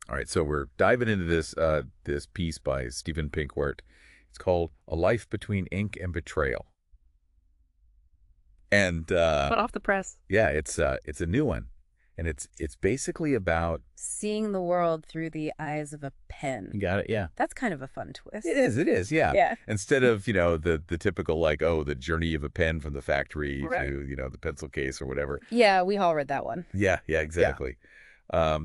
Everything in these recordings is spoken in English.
All right, so we're diving into this piece by Steven Pinkwart. It's called "A Life Between Ink and Betrayal," and Hot off the press. yeah, it's a new one, and it's basically about Seeing the world through the eyes of a you pen. got it, yeah. That's kind of a fun twist. It is, yeah. Yeah. Instead of the typical like the journey of a pen from the factory Right. to the pencil case or whatever. Yeah, we all read that one. Yeah, exactly.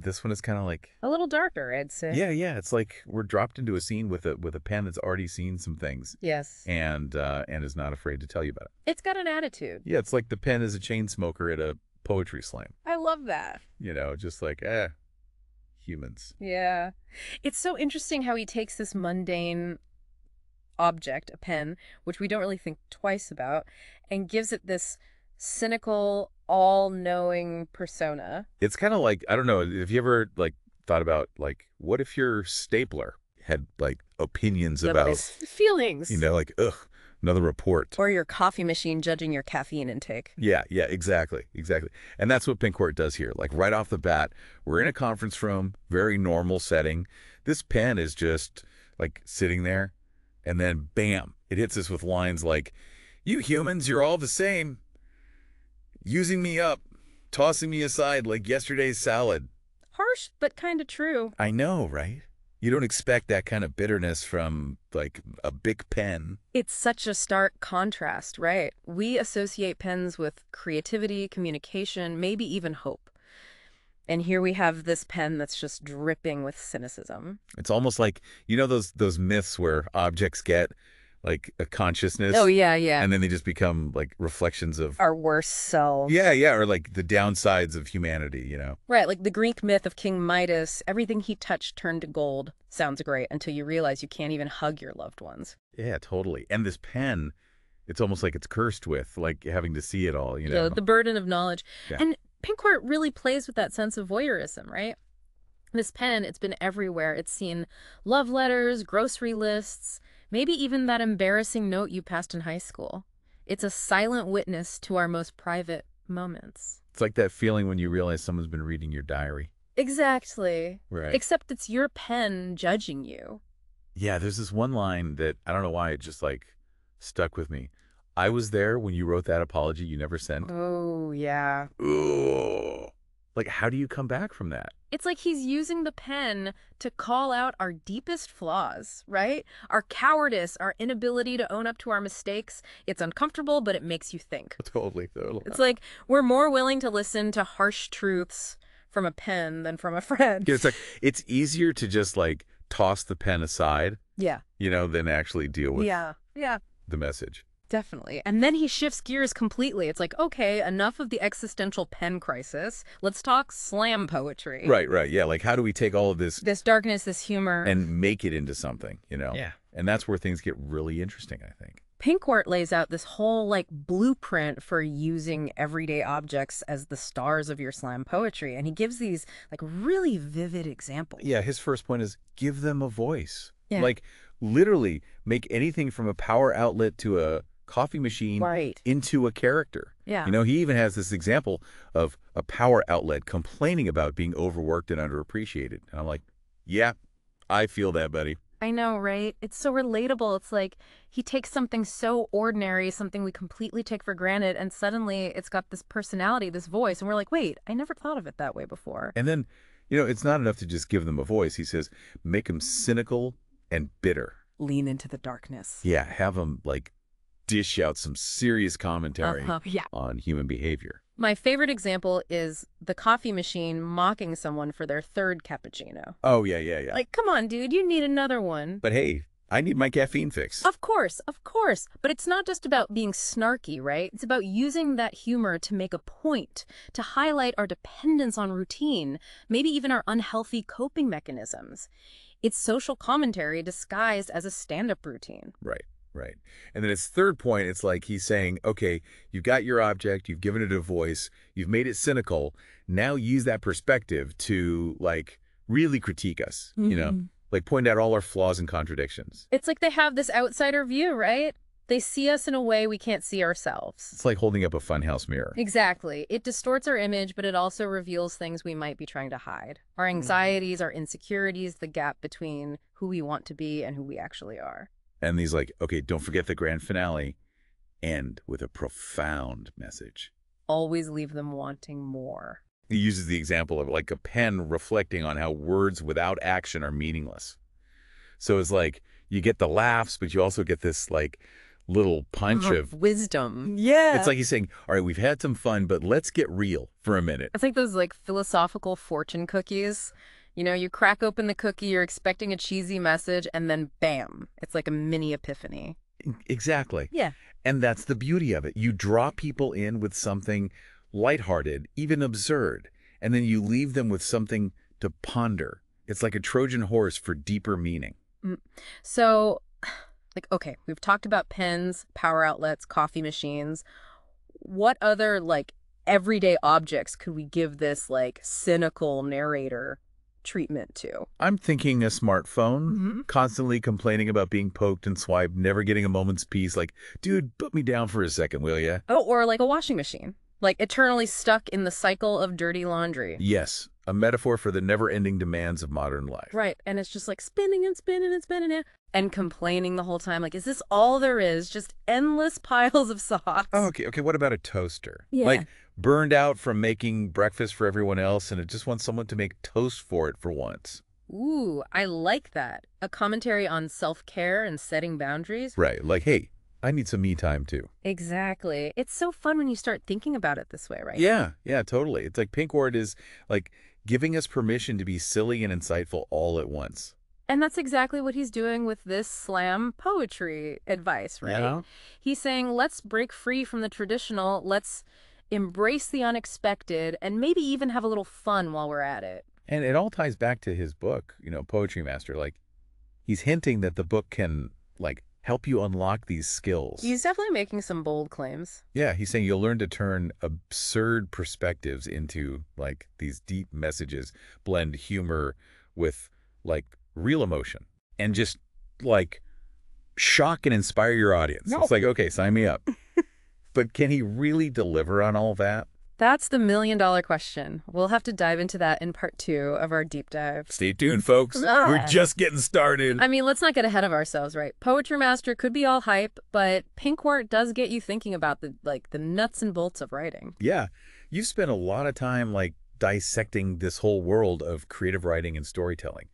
This one is kind of like A little darker, I'd say. yeah. It's like we're dropped into a scene with a pen that's already seen some things Yes. and is not afraid to tell you about it. It's got an attitude. Yeah, it's like the pen is a chain smoker at a poetry slam. I love that. Just like humans. Yeah. It's so interesting how he takes this mundane object, a pen, which we don't really think twice about, and gives it this cynical, all-knowing persona. It's kind of like, I don't know, have you ever like thought about like what if your stapler had like opinions about His feelings. like another report. Or your coffee machine judging your caffeine intake. Yeah, exactly. And that's what Pinkwart does here. Like right off the bat, we're in a conference room, very normal setting. This pen is just like sitting there, and then bam, it hits us with lines like, "You humans, you're all the same. Using me up, tossing me aside like yesterday's salad." Harsh, but kind of true. I know, right? You don't expect that kind of bitterness from like a big pen. It's such a stark contrast, right? We associate pens with creativity, communication, maybe even hope. And here we have this pen that's just dripping with cynicism. It's almost like, those myths where objects get like a consciousness. Oh, yeah, yeah. And then they just become like reflections of Our worst selves. yeah, or like the downsides of humanity. Right, like the Greek myth of King Midas, everything he touched turned to gold. Sounds great until you realize you can't even hug your loved ones. Yeah, totally. And this pen, it's almost like it's cursed with, like having to see it all. The burden of knowledge. Yeah. And Pinkwart really plays with that sense of voyeurism, right? This pen, it's been everywhere. It's seen love letters, grocery lists, maybe even that embarrassing note you passed in high school. It's a silent witness to our most private moments. It's like that feeling when you realize someone's been reading your diary. Exactly. Right. Except it's your pen judging you. Yeah, there's this one line that I don't know why it just like stuck with me. "I was there when you wrote that apology you never sent." Oh, yeah. Ooh. Like, how do you come back from that? It's like he's using the pen to call out our deepest flaws, right? Our cowardice, our inability to own up to our mistakes. It's uncomfortable, but it makes you think. Totally. It's like we're more willing to listen to harsh truths from a pen than from a friend. Yeah, it's like it's easier to just like toss the pen aside, Yeah. than actually deal with Yeah. the message. Definitely. And then he shifts gears completely. It's like, okay, enough of the existential pen crisis. Let's talk slam poetry. Right. Yeah, like how do we take all of this This darkness, this humor. and make it into something, Yeah. And that's where things get really interesting, I think. Pinkwart lays out this whole blueprint for using everyday objects as the stars of your slam poetry, and he gives these really vivid examples. Yeah, his first point is give them a voice. Yeah. Like literally make anything from a power outlet to a coffee machine Right. into a character. Yeah. He even has this example of a power outlet complaining about being overworked and underappreciated. And I'm like, yeah, I feel that, buddy. I know, right? It's so relatable. It's like he takes something so ordinary, something we completely take for granted, and suddenly it's got this personality, this voice, and we're like, wait, I never thought of it that way before. And then, it's not enough to just give them a voice. He says, make them cynical and bitter. Lean into the darkness. Yeah, have them dish out some serious commentary Yeah. on human behavior. My favorite example is the coffee machine mocking someone for their third cappuccino. Oh, yeah. Like, come on, dude, you need another one. But hey, I need my caffeine fix. Of course. But it's not just about being snarky, right? It's about using that humor to make a point, to highlight our dependence on routine, maybe even our unhealthy coping mechanisms. It's social commentary disguised as a stand-up routine. Right. And then his third point, it's like he's saying, okay, you've got your object, you've given it a voice, you've made it cynical. Now use that perspective to really critique us, point out all our flaws and contradictions. It's like they have this outsider view, right? They see us in a way we can't see ourselves. It's like holding up a funhouse mirror. Exactly. It distorts our image, but it also reveals things we might be trying to hide. Our anxieties, our insecurities, the gap between who we want to be and who we actually are. And these like, okay, don't forget the grand finale, end with a profound message. Always leave them wanting more. He uses the example of like a pen reflecting on how words without action are meaningless. So it's like you get the laughs, but you also get this like little punch of wisdom. Yeah. It's like he's saying, all right, we've had some fun, but let's get real for a minute. It's like those like philosophical fortune cookies. You know, you crack open the cookie, you're expecting a cheesy message, and then bam, it's like a mini epiphany. Exactly. Yeah. And that's the beauty of it. You draw people in with something lighthearted, even absurd, and then you leave them with something to ponder. It's like a Trojan horse for deeper meaning. So, like, okay, we've talked about pens, power outlets, coffee machines. What other, like, everyday objects could we give this, like, cynical narrator treatment to? I'm thinking a smartphone, constantly complaining about being poked and swiped, never getting a moment's peace. Like, dude, put me down for a second, will ya? Oh, or like a washing machine. Like eternally stuck in the cycle of dirty laundry. Yes, a metaphor for the never-ending demands of modern life. Right, and it's just like spinning and spinning and spinning it. And complaining the whole time. Like, is this all there is? Just endless piles of socks. Oh, okay, what about a toaster? Yeah. Like, burned out from making breakfast for everyone else, and it just wants someone to make toast for it for once. Ooh, I like that. A commentary on self-care and setting boundaries. Right, like, hey, I need some me time, too. Exactly. It's so fun when you start thinking about it this way, right? Yeah, totally. It's like Pinkwart is, like, giving us permission to be silly and insightful all at once. And that's exactly what he's doing with this slam poetry advice, right? Yeah. He's saying, let's break free from the traditional, let's embrace the unexpected, and maybe even have a little fun while we're at it. And it all ties back to his book, Poetry Master. Like, he's hinting that the book can, like, help you unlock these skills. He's definitely making some bold claims. Yeah, he's saying you'll learn to turn absurd perspectives into, like, these deep messages, blend humor with, like, real emotion, and just, like, shock and inspire your audience. No. It's like, okay, sign me up. But can he really deliver on all that? That's the $1 million question. We'll have to dive into that in part 2 of our deep dive. Stay tuned, folks. We're just getting started. I mean, let's not get ahead of ourselves, right? Poetry Master could be all hype, but Pinkwart does get you thinking about the nuts and bolts of writing. Yeah. You've spent a lot of time, like, dissecting this whole world of creative writing and storytelling.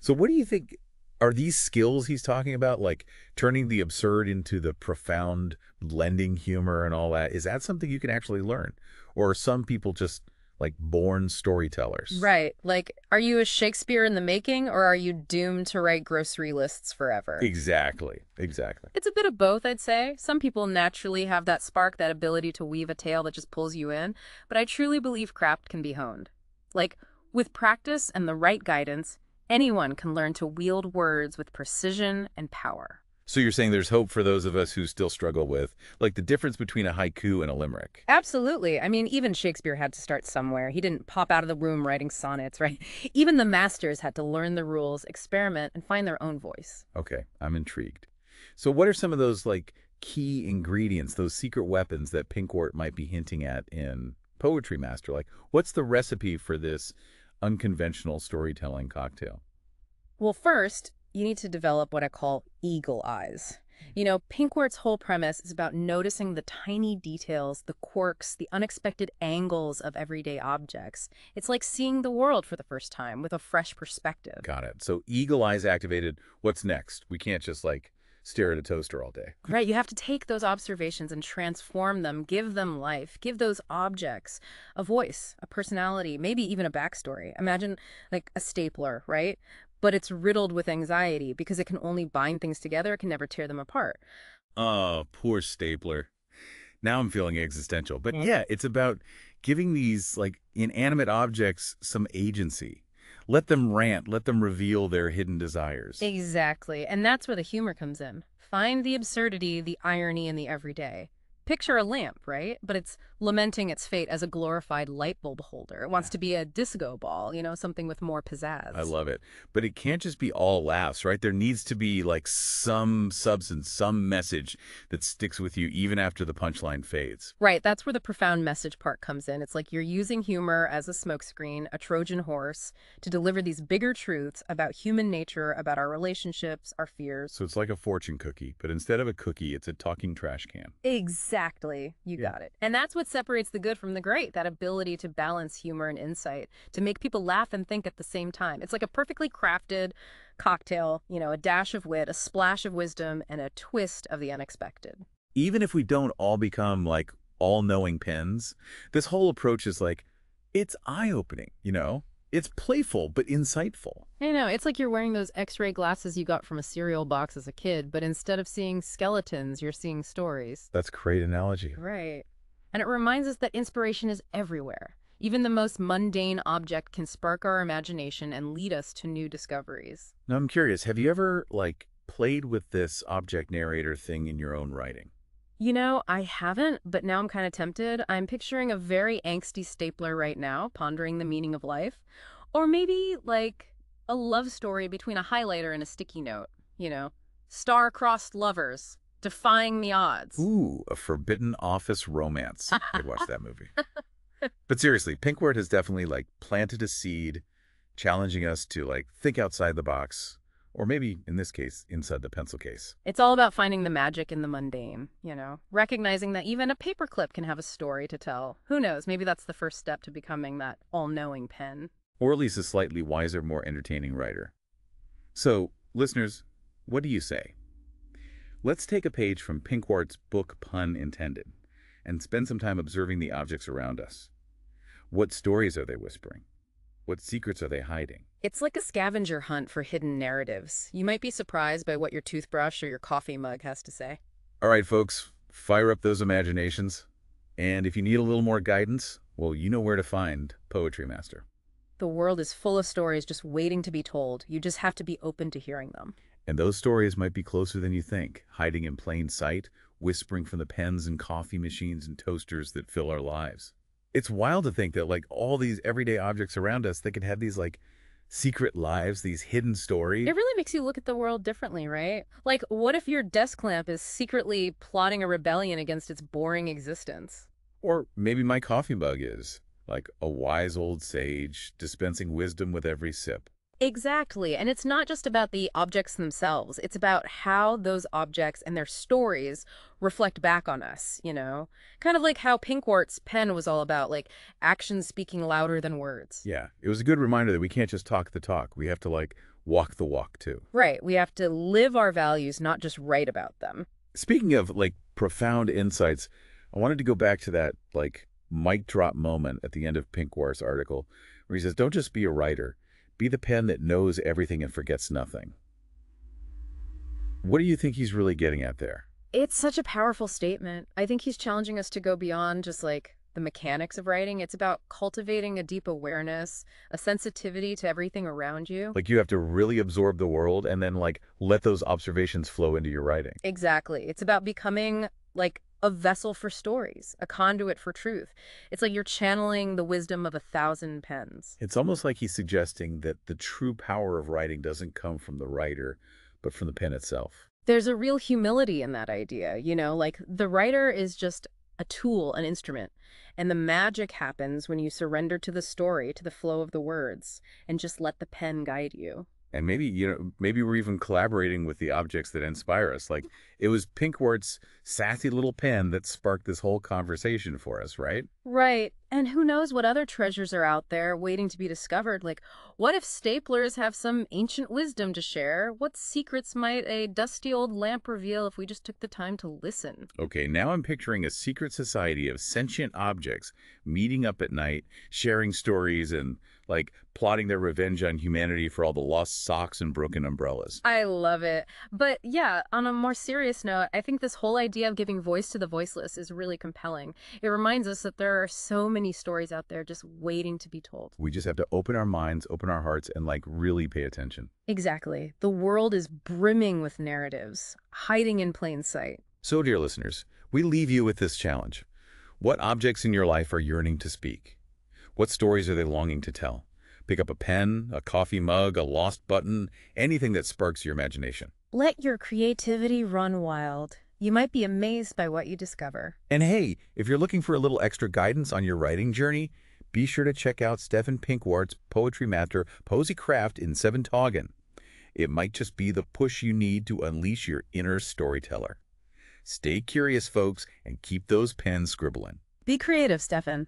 So what do you think are these skills he's talking about, like turning the absurd into the profound, blending humor and all that? Is that something you can actually learn? Or are some people just, like, born storytellers? Right. Like, are you a Shakespeare in the making, or are you doomed to write grocery lists forever? Exactly. It's a bit of both, I'd say. Some people naturally have that spark, that ability to weave a tale that just pulls you in. But I truly believe craft can be honed. Like, with practice and the right guidance, anyone can learn to wield words with precision and power. So you're saying there's hope for those of us who still struggle with, like, the difference between a haiku and a limerick? Absolutely. I mean, even Shakespeare had to start somewhere. He didn't pop out of the room writing sonnets, right? Even the masters had to learn the rules, experiment, and find their own voice. Okay, I'm intrigued. So what are some of those, like, key ingredients, those secret weapons that Pinkwart might be hinting at in Poetry Master? Like, what's the recipe for this unconventional storytelling cocktail? Well, first, you need to develop what I call eagle eyes. You know, Pinkwart's whole premise is about noticing the tiny details, the quirks, the unexpected angles of everyday objects. It's like seeing the world for the first time with a fresh perspective. Got it. So eagle eyes activated. What's next? We can't just, like, stare at a toaster all day. Right, you have to take those observations and transform them, give them life, give those objects a voice, a personality, maybe even a backstory. Imagine, like, a stapler, right? But it's riddled with anxiety because it can only bind things together. It can never tear them apart. Oh, poor stapler. Now I'm feeling existential. But yeah, it's about giving these, like, inanimate objects some agency. Let them rant. Let them reveal their hidden desires. Exactly. And that's where the humor comes in. Find the absurdity, the irony in the everyday. Picture a lamp, right? But it's lamenting its fate as a glorified light bulb holder. It wants to be a disco ball, something with more I pizzazz. love it. But it can't just be all laughs, right? There needs to be like some substance, some message that sticks with you even after the punchline fades. Right, that's where the profound message part comes in. It's like you're using humor as a smokescreen, a Trojan horse, to deliver these bigger truths about human nature, about our relationships, our fears. So it's like a fortune cookie, but instead of a cookie, it's a talking trash can. Exactly. You Yeah. got it. And that's what separates the good from the great, that ability to balance humor and insight, to make people laugh and think at the same time. It's like a perfectly crafted cocktail, a dash of wit, a splash of wisdom, and a twist of the unexpected. Even if we don't all become like all-knowing pens, this whole approach is like, it's eye-opening. It's playful, but insightful. It's like you're wearing those X-ray glasses you got from a cereal box as a kid, but instead of seeing skeletons, you're seeing stories. That's a great analogy. Right. And it reminds us that inspiration is everywhere. Even the most mundane object can spark our imagination and lead us to new discoveries. Now, I'm curious, have you ever, like, played with this object narrator thing in your own writing? I haven't, but now I'm kind of tempted. I'm picturing a very angsty stapler right now, pondering the meaning of life. Or maybe, like, a love story between a highlighter and a sticky note. Star-crossed lovers, defying the odds. Ooh, a forbidden office romance. I'd watch that movie. But seriously, Pinkwort has definitely, like, planted a seed, challenging us to, like, think outside the box. Or maybe, in this case, inside the pencil case. It's all about finding the magic in the mundane, recognizing that even a paperclip can have a story to tell. Who knows? Maybe that's the first step to becoming that all-knowing pen. Or at least a slightly wiser, more entertaining writer. So, listeners, what do you say? Let's take a page from Pinkwart's book Pun Intended and spend some time observing the objects around us. What stories are they whispering? What secrets are they hiding? It's like a scavenger hunt for hidden narratives. You might be surprised by what your toothbrush or your coffee mug has to say. All right, folks, fire up those imaginations. And if you need a little more guidance, well, you know where to find Poetry Master. The world is full of stories just waiting to be told. You just have to be open to hearing them. And those stories might be closer than you think, hiding in plain sight, whispering from the pens and coffee machines and toasters that fill our lives. It's wild to think that, like, all these everyday objects around us, they could have these, like, secret lives, these hidden stories. It really makes you look at the world differently, right? Like, what if your desk lamp is secretly plotting a rebellion against its boring existence? Or maybe my coffee mug is, like, a wise old sage dispensing wisdom with every sip. Exactly. And it's not just about the objects themselves. It's about how those objects and their stories reflect back on us, Kind of like how Pinkwart's pen was all about, like, actions speaking louder than words. Yeah, it was a good reminder that we can't just talk the talk. We have to, like, walk the walk, too. Right. We have to live our values, not just write about them. Speaking of, like, profound insights, I wanted to go back to that, like, mic drop moment at the end of Pinkwart's article where he says, don't just be a writer. Be the pen that knows everything and forgets nothing. What do you think he's really getting at there? It's such a powerful statement. I think he's challenging us to go beyond just like the mechanics of writing. It's about cultivating a deep awareness, a sensitivity to everything around you. Like you have to really absorb the world and then like let those observations flow into your writing. Exactly. It's about becoming like a vessel for stories, a conduit for truth. It's like you're channeling the wisdom of 1,000 pens. It's almost like he's suggesting that the true power of writing doesn't come from the writer, but from the pen itself. There's a real humility in that idea, like the writer is just a tool, an instrument. And the magic happens when you surrender to the story, to the flow of the words, and just let the pen guide you. And maybe we're even collaborating with the objects that inspire us. Like it was Pinkwart's sassy little pen that sparked this whole conversation for us, right? Right. And who knows what other treasures are out there waiting to be discovered? Like, what if staplers have some ancient wisdom to share? What secrets might a dusty old lamp reveal if we just took the time to listen? Okay, now I'm picturing a secret society of sentient objects meeting up at night, sharing stories, and like plotting their revenge on humanity for all the lost socks and broken umbrellas. I love it. But yeah, on a more serious note, I think this whole idea of giving voice to the voiceless is really compelling. It reminds us that there are so many stories out there just waiting to be told. We just have to open our minds, open our hearts, and like really pay attention. Exactly. The world is brimming with narratives, hiding in plain sight. So, dear listeners, We leave you with this challenge. What objects in your life are yearning to speak? What stories are they longing to tell? Pick up a pen, a coffee mug, a lost button, anything that sparks your imagination. Let your creativity run wild. You might be amazed by what you discover. And hey, if you're looking for a little extra guidance on your writing journey, be sure to check out Stefan Pinkwart's Poetry Matter Posy Craft in 7 Tagen. It might just be the push you need to unleash your inner storyteller. Stay curious, folks, and keep those pens scribbling. Be creative, Stefan.